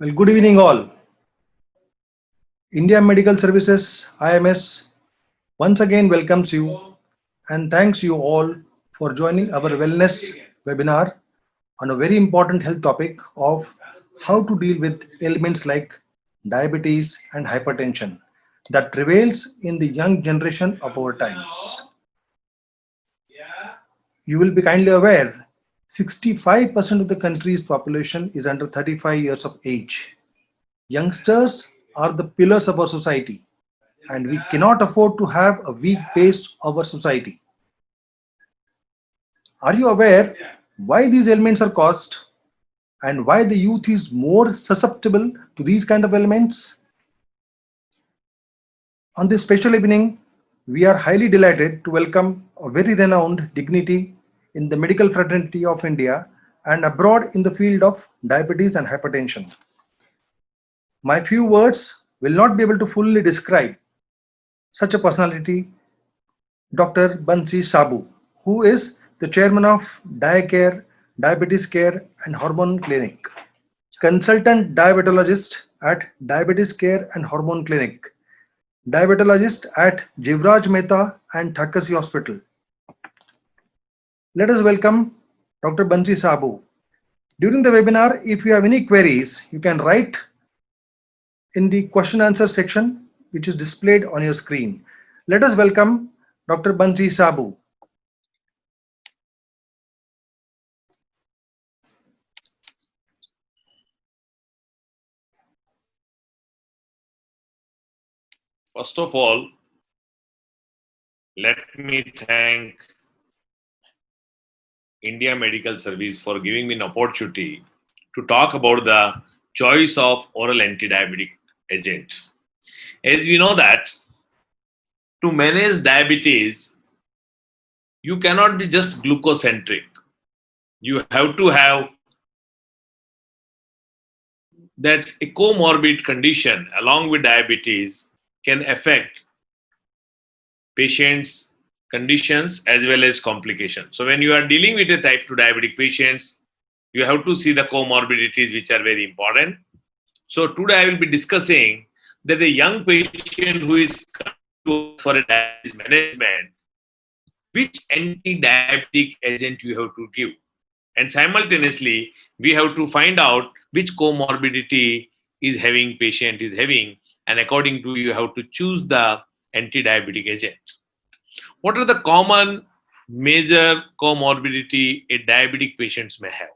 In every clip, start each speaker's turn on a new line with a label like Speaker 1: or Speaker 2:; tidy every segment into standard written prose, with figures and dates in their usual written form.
Speaker 1: Well, good evening, all. India Medical Services IMS once again welcomes you and thanks you all for joining our wellness webinar on a very important health topic of how to deal with ailments like diabetes and hypertension that prevails in the young generation of our times. You will be kindly aware 65% of the country's population is under 35 years of age. Youngsters are the pillars of our society, and we cannot afford to have a weak base of our society. Are you aware why these ailments are caused and why the youth is more susceptible to these kind of ailments? On this special evening, we are highly delighted to welcome a very renowned dignity in the medical fraternity of India and abroad in the field of diabetes and hypertension. My few words will not be able to fully describe such a personality, Dr. Bansi Sabu, who is the chairman of DiaCare, Diabetes Care and Hormone Clinic, consultant diabetologist at Diabetes Care and Hormone Clinic, diabetologist at Jivraj Mehta and Thakasi Hospital. Let us welcome Dr. Bansi Sabu. During the webinar, if you have any queries, you can write in the question answer section, which is displayed on your screen. Let us welcome Dr. Bansi Sabu.
Speaker 2: First of all, let me thank India Medical Service for giving me an opportunity to talk about the choice of oral anti-diabetic agent. As we know that to manage diabetes, you cannot be just glucocentric. You have to have that a comorbid condition along with diabetes can affect patients' conditions as well as complications. So when you are dealing with a type 2 diabetic patients, you have to see the comorbidities which are very important. So today I will be discussing that a young patient who is coming for a diabetes management, which anti-diabetic agent you have to give. And simultaneously, we have to find out which comorbidity patient is having, and according to you have to choose the anti-diabetic agent. What are the common major comorbidity a diabetic patients may have?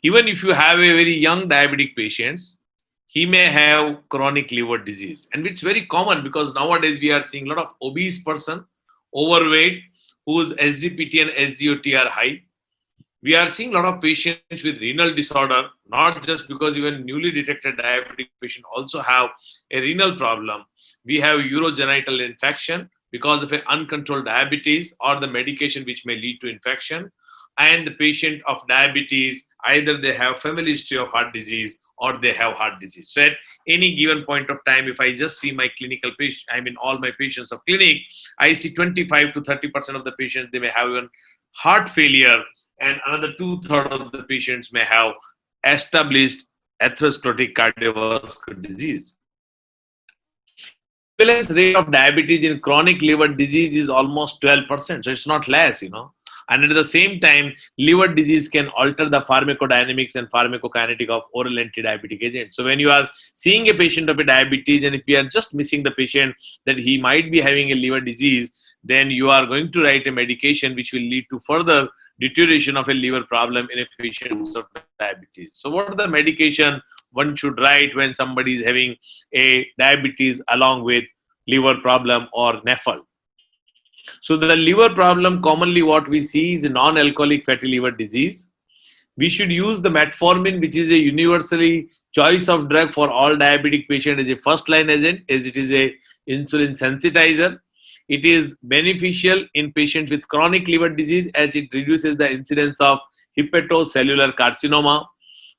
Speaker 2: Even if you have a very young diabetic patients, he may have chronic liver disease, and it's very common because nowadays we are seeing a lot of obese person, overweight, whose SGPT and SGOT are high. We are seeing a lot of patients with renal disorder, not just because even newly detected diabetic patient also have a renal problem. We have urogenital infection because of an uncontrolled diabetes or the medication which may lead to infection. And the patient of diabetes, either they have family history of heart disease or they have heart disease. So at any given point of time, if I just see my clinical patient, all my patients of clinic, I see 25 to 30% of the patients, they may have even heart failure, and another 2/3 of the patients may have established atherosclerotic cardiovascular disease. Prevalence rate of diabetes in chronic liver disease is almost 12%, so it's not less, And at the same time, liver disease can alter the pharmacodynamics and pharmacokinetic of oral anti-diabetic agents. So when you are seeing a patient of a diabetes, and if we are just missing the patient that he might be having a liver disease, then you are going to write a medication which will lead to further deterioration of a liver problem in a patient of diabetes. So what are the medication one should write when somebody is having a diabetes along with liver problem or NAFL? So the liver problem, commonly what we see is a non-alcoholic fatty liver disease. We should use the metformin, which is a universally choice of drug for all diabetic patients as a first line agent, as it is a insulin sensitizer. It is beneficial in patients with chronic liver disease as it reduces the incidence of hepatocellular carcinoma.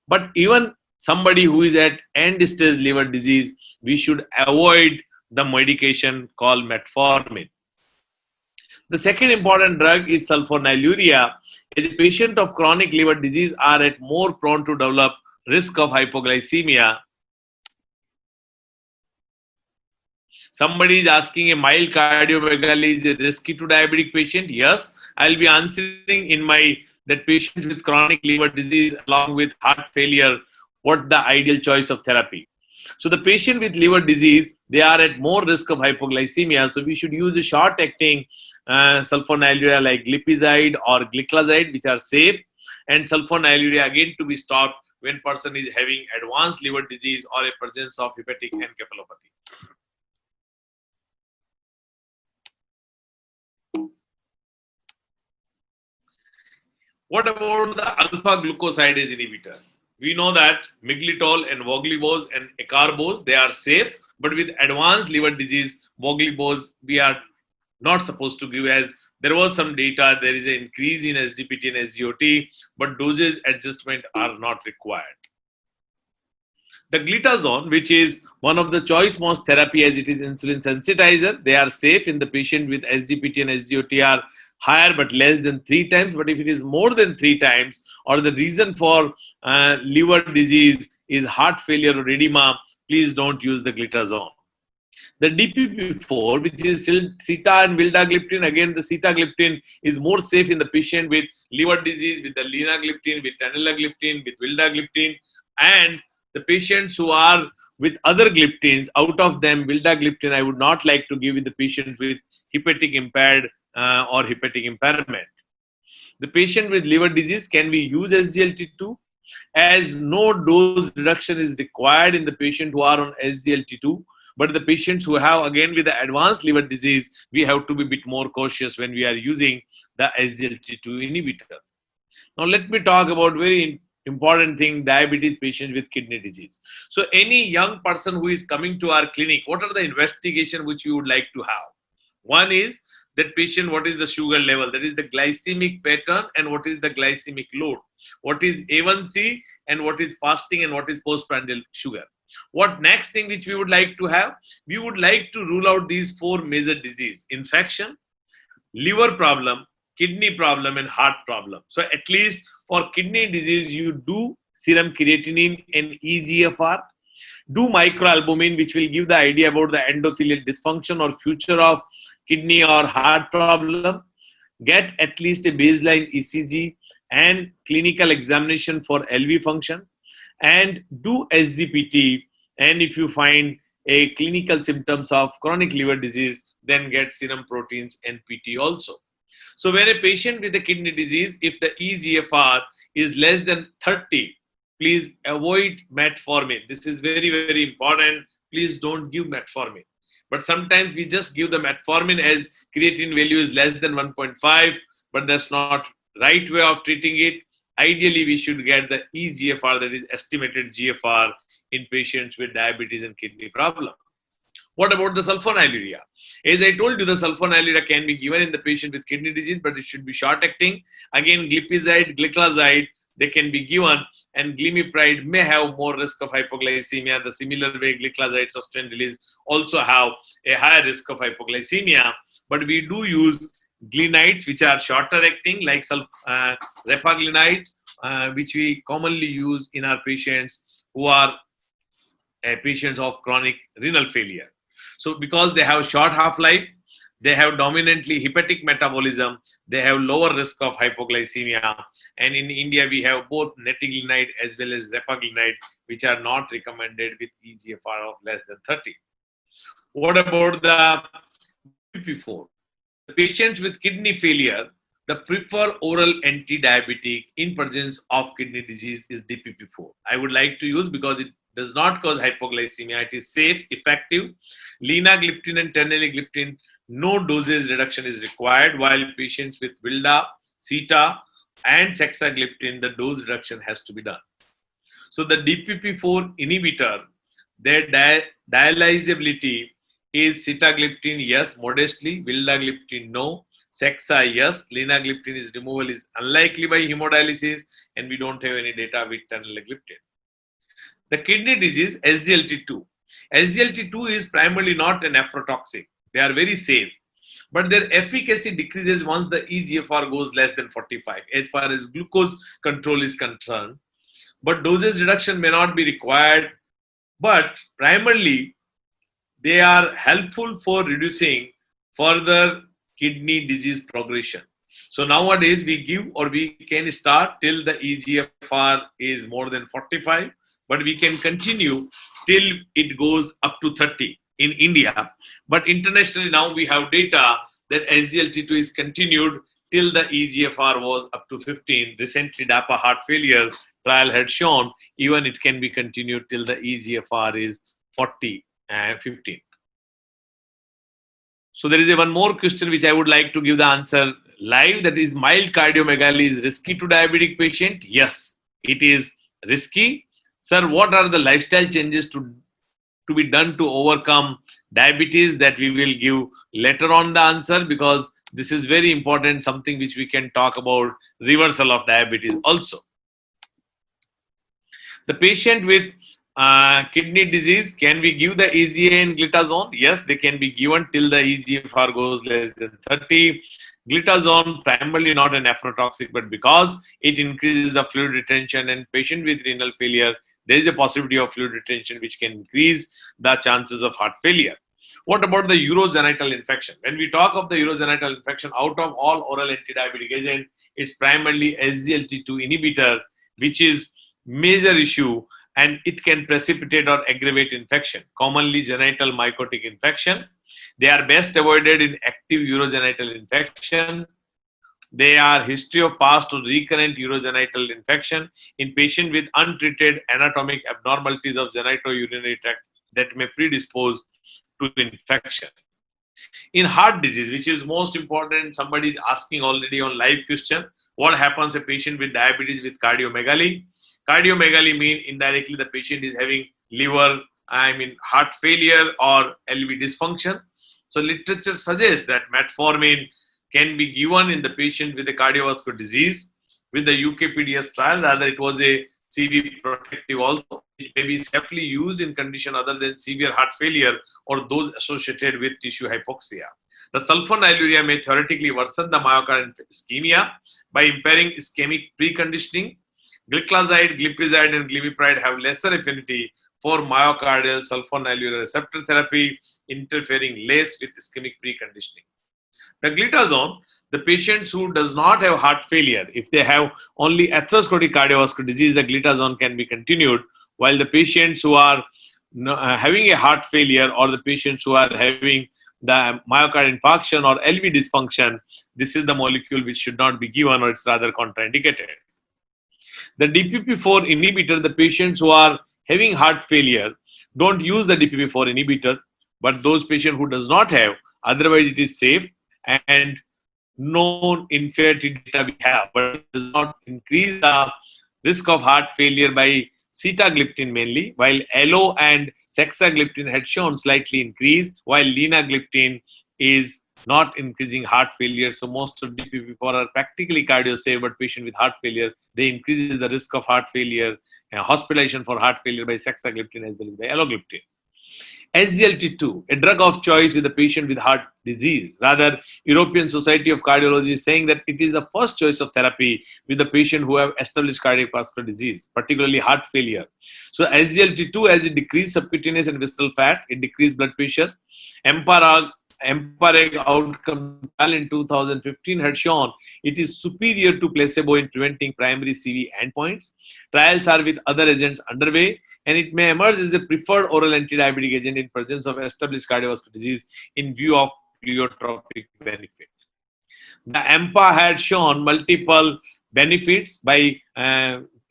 Speaker 2: But even somebody who is at end stage liver disease, we should avoid the medication called metformin. The second important drug is sulfonylurea. As a patient of chronic liver disease are at more prone to develop risk of hypoglycemia Somebody is asking a mild cardiomegaly is a risky to diabetic patient. Yes, I'll be answering in my that patient with chronic liver disease along with heart failure, what the ideal choice of therapy. So the patient with liver disease, they are at more risk of hypoglycemia. So we should use a short-acting sulfonylurea like glipizide or gliclazide, which are safe, and sulfonylurea again to be stopped when person is having advanced liver disease or a presence of hepatic encephalopathy. What about the alpha glucosidase inhibitor? We know that miglitol and voglibose and acarbose, they are safe, but with advanced liver disease, voglibose, we are not supposed to give, as there was some data, there is an increase in SGPT and SGOT, but dosage adjustment are not required. The glitazone, which is one of the choice most therapy as it is insulin sensitizer, they are safe in the patient with SGPT and SGOT are higher but less than 3 times. But if it is more than 3 times, or the reason for liver disease is heart failure or edema, please don't use the glitazone. The DPP-4, which is sita and vildagliptin, again the sitagliptin is more safe in the patient with liver disease, with the linagliptin, with teneligliptin, with vildagliptin, and the patients who are with other gliptins, out of them vildagliptin I would not like to give in the patient with hepatic impaired or hepatic impairment. The patient with liver disease, can we use SGLT2? As no dose reduction is required in the patient who are on SGLT2, but the patients who have again with the advanced liver disease, we have to be a bit more cautious when we are using the SGLT2 inhibitor. Now let me talk about very important thing, diabetes patients with kidney disease. So any young person who is coming to our clinic, what are the investigation which you would like to have? One is that patient, what is the sugar level, that is the glycemic pattern, and what is the glycemic load, what is A1C, and what is fasting, and what is postprandial sugar. What next thing which we would like to have? We would like to rule out these 4 major disease: infection, liver problem, kidney problem, and heart problem. So at least for kidney disease, you do serum creatinine and EGFR, do microalbumin, which will give the idea about the endothelial dysfunction or future of kidney or heart problem. Get at least a baseline ECG and clinical examination for LV function, and do SGPT. And if you find a clinical symptoms of chronic liver disease, then get serum proteins and PT also. So when a patient with a kidney disease, if the EGFR is less than 30, please avoid metformin. This is very, very important. Please don't give metformin. But sometimes we just give the metformin as creatine value is less than 1.5, but that's not right way of treating it. Ideally, we should get the eGFR, that is estimated GFR, in patients with diabetes and kidney problem. What about the sulfonylurea? As I told you, the sulfonylurea can be given in the patient with kidney disease, but it should be short-acting. Again, glipizide, gliclazide, they can be given, and glimepiride may have more risk of hypoglycemia. The similar way gliclazide sustained release also have a higher risk of hypoglycemia. But we do use glinides, which are shorter acting, like refaglinides, which we commonly use in our patients who are patients of chronic renal failure. So because they have short half-life, they have dominantly hepatic metabolism, they have lower risk of hypoglycemia. And in India, we have both netiglinide as well as repaglinide, which are not recommended with eGFR of less than 30. What about the DPP-4? The patients with kidney failure, the preferred oral anti-diabetic in presence of kidney disease is DPP-4. I would like to use because it does not cause hypoglycemia. It is safe, effective. Linagliptin and teneligliptin, no dosage reduction is required, while patients with Vilda, Sita, and Sexagliptin, the dose reduction has to be done. So the DPP-4 inhibitor, their dialysability is sitagliptin, yes, modestly. Vildagliptin, no. Sexa, yes. Linagliptin is removal is unlikely by hemodialysis, and we don't have any data with teneligliptin. The kidney disease, SGLT2. SGLT2 is primarily not a nephrotoxic. They are very safe, but their efficacy decreases once the eGFR goes less than 45, as far as glucose control is concerned. But dosage reduction may not be required, but primarily they are helpful for reducing further kidney disease progression. So nowadays we give or we can start till the EGFR is more than 45, but we can continue till it goes up to 30 in India. But internationally now we have data that SGLT2 is continued till the EGFR was up to 15. Recently DAPA heart failure trial had shown even it can be continued till the EGFR is 40 and 15. So there is one more question which I would like to give the answer live. That is, mild cardiomegaly is risky to diabetic patient? Yes, it is risky. Sir, what are the lifestyle changes to be done to overcome diabetes? That we will give later on the answer, because this is very important, something which we can talk about reversal of diabetes also. The patient with kidney disease, can we give the EGA and glitazone? Yes, they can be given till the EGFR goes less than 30. Glitazone primarily not an nephrotoxic, but because it increases the fluid retention, and patient with renal failure, there is a possibility of fluid retention which can increase the chances of heart failure. What about the urogenital infection? When we talk of the urogenital infection, out of all oral anti-diabetic agent, it's primarily SGLT2 inhibitor, which is major issue, and it can precipitate or aggravate infection, commonly genital mycotic infection. They are best avoided in active urogenital infection. They are history of past or recurrent urogenital infection in patient with untreated anatomic abnormalities of genitourinary tract that may predispose to infection. In heart disease, which is most important, somebody is asking already on live question, what happens a patient with diabetes with cardiomegaly? Cardiomegaly means indirectly the patient is having liver, heart failure or LV dysfunction. So literature suggests that metformin can be given in the patient with a cardiovascular disease. With the UKPDS trial, rather it was a CV protective also. It may be safely used in condition other than severe heart failure or those associated with tissue hypoxia. The sulfonylurea may theoretically worsen the myocardial ischemia by impairing ischemic preconditioning. Gliclazide, glipizide, and glimepiride have lesser affinity for myocardial sulfonylurea receptor therapy, interfering less with ischemic preconditioning. The glitazone, the patients who does not have heart failure, if they have only atherosclerotic cardiovascular disease, the glitazone can be continued, while the patients who are having a heart failure or the patients who are having the myocardial infarction or LV dysfunction, this is the molecule which should not be given, or it's rather contraindicated. The DPP4 inhibitor, the patients who are having heart failure don't use the DPP4 inhibitor, but those patients who does not have, otherwise it is safe, and known inferiority data we have, but it does not increase the risk of heart failure by sitagliptin mainly, while alo and saxagliptin had shown slightly increase, while linagliptin is not increasing heart failure. So most of DPP4 are practically cardio-safe, but patient with heart failure, they increase the risk of heart failure, hospitalization for heart failure by saxagliptin as well as by alogliptin. SGLT2, a drug of choice with a patient with heart disease. Rather, European Society of Cardiology is saying that it is the first choice of therapy with the patient who have established cardiovascular disease, particularly heart failure. So SGLT2, as it decreases subcutaneous and visceral fat, it decreases blood pressure. EMPA-REG outcome trial in 2015 had shown it is superior to placebo in preventing primary CV endpoints. Trials are with other agents underway, and it may emerge as a preferred oral anti-diabetic agent in presence of established cardiovascular disease in view of pleiotropic benefit. The EMPA had shown multiple benefits by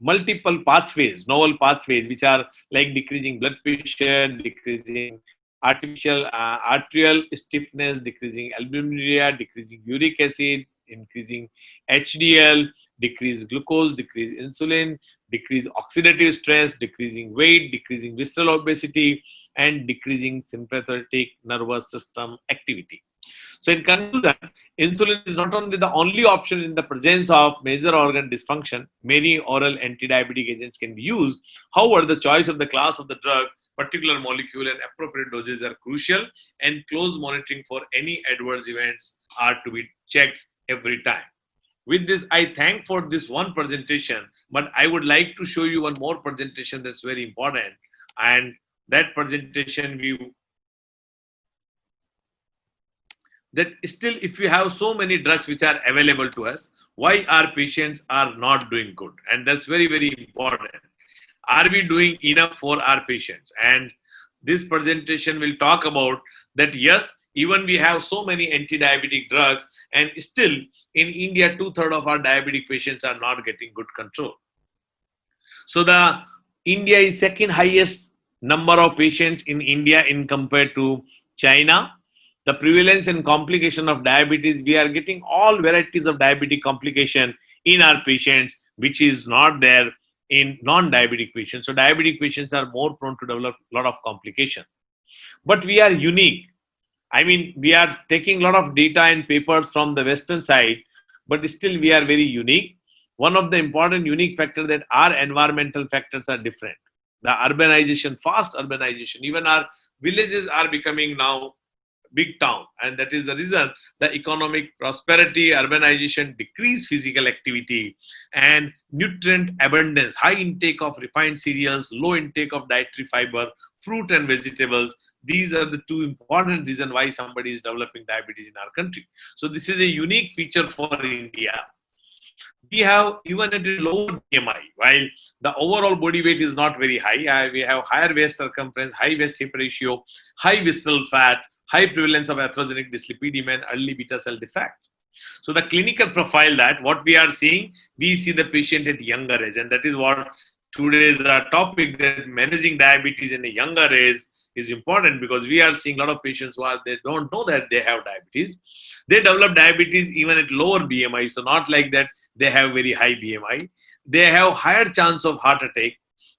Speaker 2: multiple pathways, novel pathways, which are like decreasing blood pressure, decreasing arterial stiffness, decreasing albuminuria, decreasing uric acid, increasing HDL, decrease glucose, decrease insulin, decrease oxidative stress, decreasing weight, decreasing visceral obesity, and decreasing sympathetic nervous system activity. So in conclusion, insulin is not only the only option in the presence of major organ dysfunction. Many oral anti-diabetic agents can be used. However, the choice of the class of the drug, particular molecule, and appropriate doses are crucial, and close monitoring for any adverse events are to be checked every time. With this, I thank for this one presentation, but I would like to show you one more presentation that's very important, and that presentation we that still if we have so many drugs which are available to us, why our patients are not doing good? And that's very, very important. Are we doing enough for our patients? And this presentation will talk about that. Yes, even we have so many anti-diabetic drugs, and still in India, 2/3 of our diabetic patients are not getting good control. So the India is second highest number of patients in India in compared to China. The prevalence and complication of diabetes, we are getting all varieties of diabetic complication in our patients, which is not there in non-diabetic patients. So diabetic patients are more prone to develop a lot of complication. But we are unique. I mean, we are taking a lot of data and papers from the Western side, but still we are very unique. One of the important unique factors that our environmental factors are different. The urbanization, fast urbanization, even our villages are becoming now big town, and that is the reason the economic prosperity, urbanization, decreased physical activity, and nutrient abundance, high intake of refined cereals, low intake of dietary fiber, fruit and vegetables. These are the two important reasons why somebody is developing diabetes in our country. So this is a unique feature for India. We have even at a lower BMI, while the overall body weight is not very high. We have higher waist circumference, high waist hip ratio, high visceral fat, high prevalence of atherogenic dyslipidemia and early beta cell defect. So the clinical profile, that what we are seeing, we see the patient at younger age, and that is what today's topic, that managing diabetes in a younger age is important, because we are seeing a lot of patients who they don't know that they have diabetes. They develop diabetes even at lower BMI, so not like that they have very high BMI. They have higher chance of heart attack.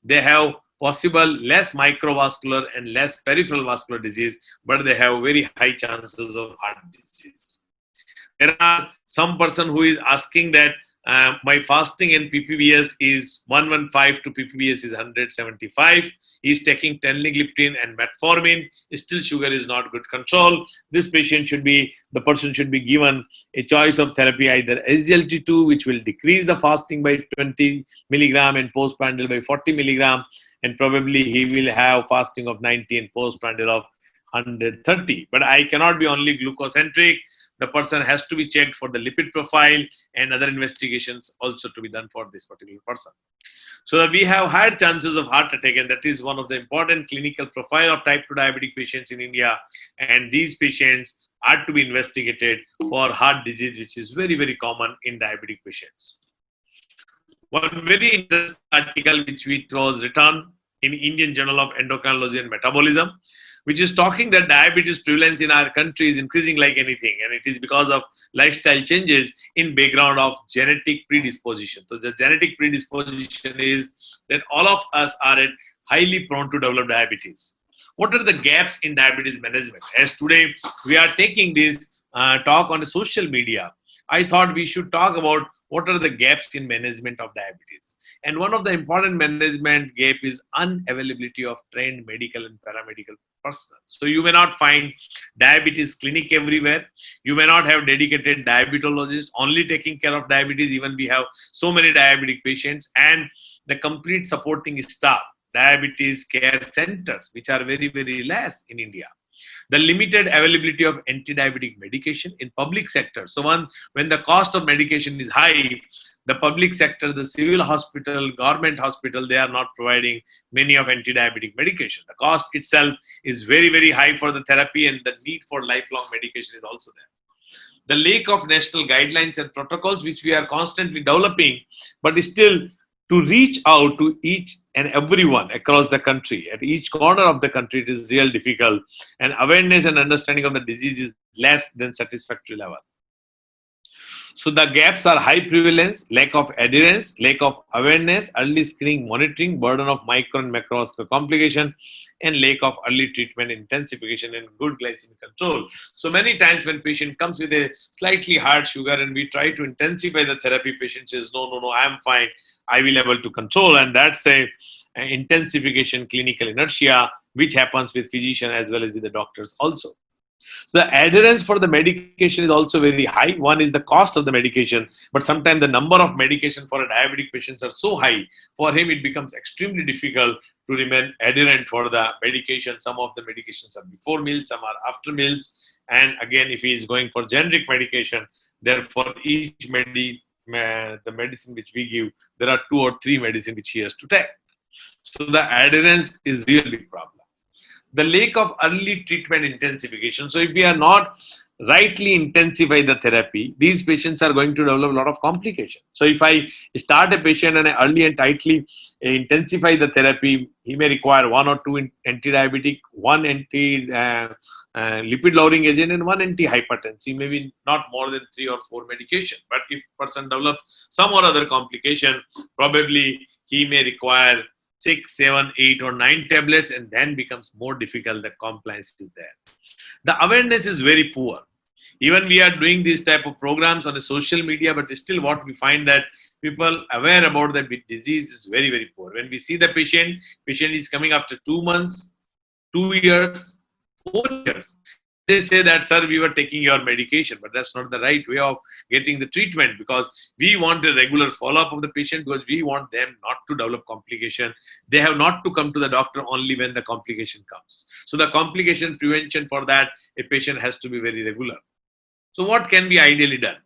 Speaker 2: They have possible less microvascular and less peripheral vascular disease, but they have very high chances of heart disease. There are some person who is asking that my fasting in ppbs is 115 to ppbs is 175. He's taking tenligliptin and metformin. Still sugar is not good control. This patient the person should be given a choice of therapy, either SGLT2, which will decrease the fasting by 20 milligram and postprandial by 40 milligram, and probably he will have fasting of 90 and postprandial of 130. But I cannot be only glucocentric. The person has to be checked for the lipid profile and other investigations also to be done for this particular person. So that we have higher chances of heart attack, and that is one of the important clinical profile of type 2 diabetic patients in India. And these patients are to be investigated for heart disease, which is very, very common in diabetic patients. One very interesting article which was written in Indian Journal of Endocrinology and Metabolism, which is talking that diabetes prevalence in our country is increasing like anything, and it is because of lifestyle changes in background of genetic predisposition. So the genetic predisposition is that all of us are highly prone to develop diabetes. What are the gaps in diabetes management? As today we are taking this talk on social media, I thought we should talk about what are the gaps in management of diabetes. And one of the important management gap is unavailability of trained medical and paramedical personnel. So you may not find diabetes clinic everywhere. You may not have dedicated diabetologists only taking care of diabetes. Even we have so many diabetic patients, and the complete supporting staff, diabetes care centers, which are very, very less in India. The limited availability of anti-diabetic medication in public sector. So when the cost of medication is high, the public sector, the civil hospital, government hospital, they are not providing many of anti-diabetic medication. The cost itself is very, very high for the therapy, and the need for lifelong medication is also there. The lack of national guidelines and protocols, which we are constantly developing, but still to reach out to each and everyone across the country, at each corner of the country, it is real difficult, and awareness and understanding of the disease is less than satisfactory level. So the gaps are high prevalence, lack of adherence, lack of awareness, early screening, monitoring, burden of micro and macrovascular complication, and lack of early treatment, intensification, and good glycemic control. So many times when patient comes with a slightly high sugar and we try to intensify the therapy, patient says, no, I am fine. I will able to control. And that's a intensification clinical inertia, which happens with physician as well as with the doctors also. So the adherence for the medication is also very high. One is the cost of the medication, but sometimes the number of medication for a diabetic patients are so high, for him it becomes extremely difficult to remain adherent for the medication. Some of the medications are before meals, some are after meals, And again, if he is going for generic medication, therefore each the medicine which we give, there are 2 or 3 medicine which he has to take. So the adherence is really big problem. The lack of early treatment intensification. So if we are not rightly intensify the therapy, these patients are going to develop a lot of complication. So if I start a patient and I early and tightly intensify the therapy, he may require 1 or 2 anti-diabetic, 1 lipid lowering agent and 1 anti-hypertensive, maybe not more than 3 or 4 medication. But if person develops some or other complication, probably he may require 6, 7, 8 or 9 tablets, and then becomes more difficult. The compliance is there. The awareness is very poor. Even we are doing these type of programs on the social media, but still what we find that people aware about the disease is very, very poor. When we see the patient is coming after 2 months, 2 years, 4 years. They say that, sir, we were taking your medication, but that's not the right way of getting the treatment, because we want a regular follow-up of the patient, because we want them not to develop complication. They have not to come to the doctor only when the complication comes. So the complication prevention for that, a patient has to be very regular. So what can be ideally done?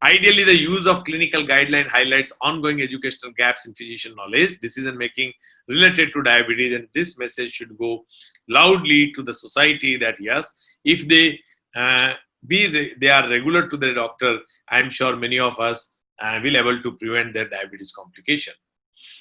Speaker 2: Ideally, the use of clinical guideline highlights ongoing educational gaps in physician knowledge, decision making related to diabetes, and this message should go loudly to the society that yes, if they they are regular to their doctor, I'm sure many of us will able to prevent their diabetes complication.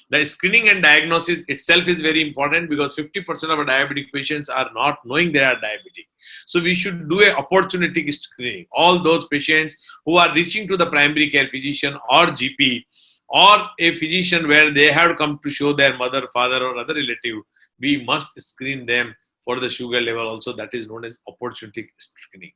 Speaker 2: The screening and diagnosis itself is very important, because 50% of our diabetic patients are not knowing they are diabetic. So we should do a opportunistic screening. All those patients who are reaching to the primary care physician or GP or a physician where they have come to show their mother, father or other relative, we must screen them for the sugar level also. That is known as opportunistic screening.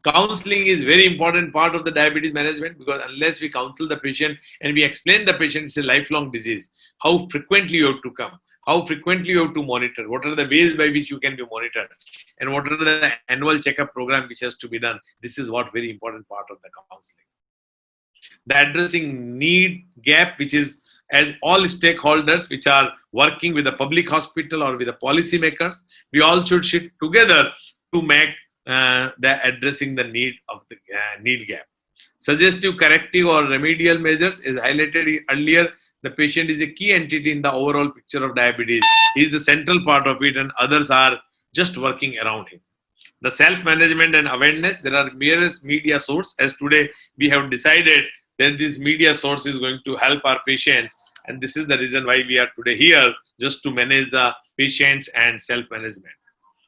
Speaker 2: Counseling is very important part of the diabetes management, because unless we counsel the patient and we explain the patient it's a lifelong disease, how frequently you have to come, how frequently you have to monitor, what are the ways by which you can be monitored, and what are the annual checkup program which has to be done. This is what very important part of the counseling. The addressing need gap, which is as all stakeholders which are working with the public hospital or with the policy makers, we all should sit together to make the addressing the need of the need gap. Suggestive, corrective or remedial measures, as highlighted earlier, the patient is a key entity in the overall picture of diabetes. He is the central part of it, and others are just working around him. The self-management and awareness, there are various media sources. As today we have decided that this media source is going to help our patients, and this is the reason why we are today here, just to manage the patients and self-management.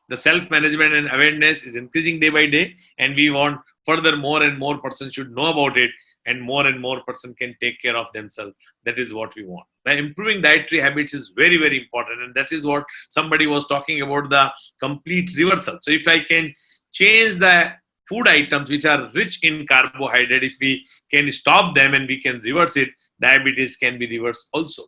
Speaker 2: The self-management and awareness is increasing day by day, and we want further more and more person should know about it, and more person can take care of themselves. That is what we want. The improving dietary habits is very, very important, and that is what somebody was talking about, the complete reversal. So if I can change the food items which are rich in carbohydrate, if we can stop them and we can reverse it, diabetes can be reversed also.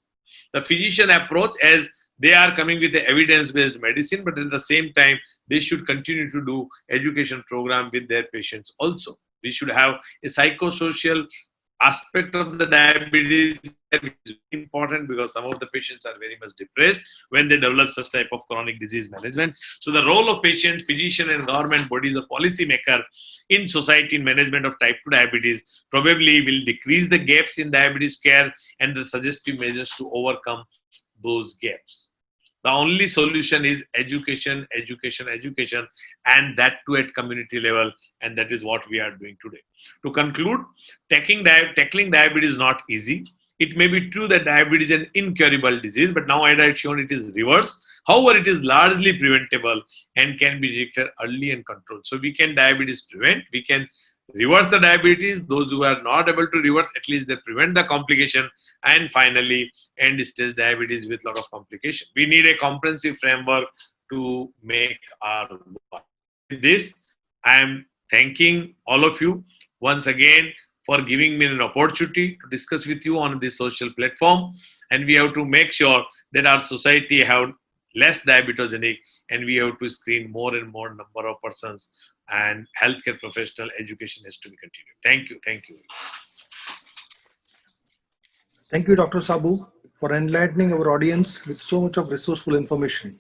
Speaker 2: The physician approach, as they are coming with the evidence-based medicine, but at the same time, they should continue to do education program with their patients also. We should have a psychosocial aspect of the diabetes, which is important, because some of the patients are very much depressed when they develop such type of chronic disease management. So the role of patient, physician and government bodies or policy maker in society in management of type 2 diabetes probably will decrease the gaps in diabetes care and the suggestive measures to overcome those gaps. The only solution is education, and that too at community level, and that is what we are doing today. To conclude, tackling diabetes is not easy. It may be true that diabetes is an incurable disease, but now I have shown it is reversed. However, it is largely preventable and can be detected early and controlled. So we can diabetes prevent, we can reverse the diabetes. Those who are not able to reverse, at least they prevent the complication, and finally end stage diabetes with a lot of complication. We need a comprehensive framework to make our work. With this, I am thanking all of you once again for giving me an opportunity to discuss with you on this social platform, and we have to make sure that our society have less diabetogenic, and we have to screen more and more number of persons, and healthcare professional education has to be continued. Thank you. Thank you.
Speaker 1: Thank you, Dr. Sabu, for enlightening our audience with so much of resourceful information.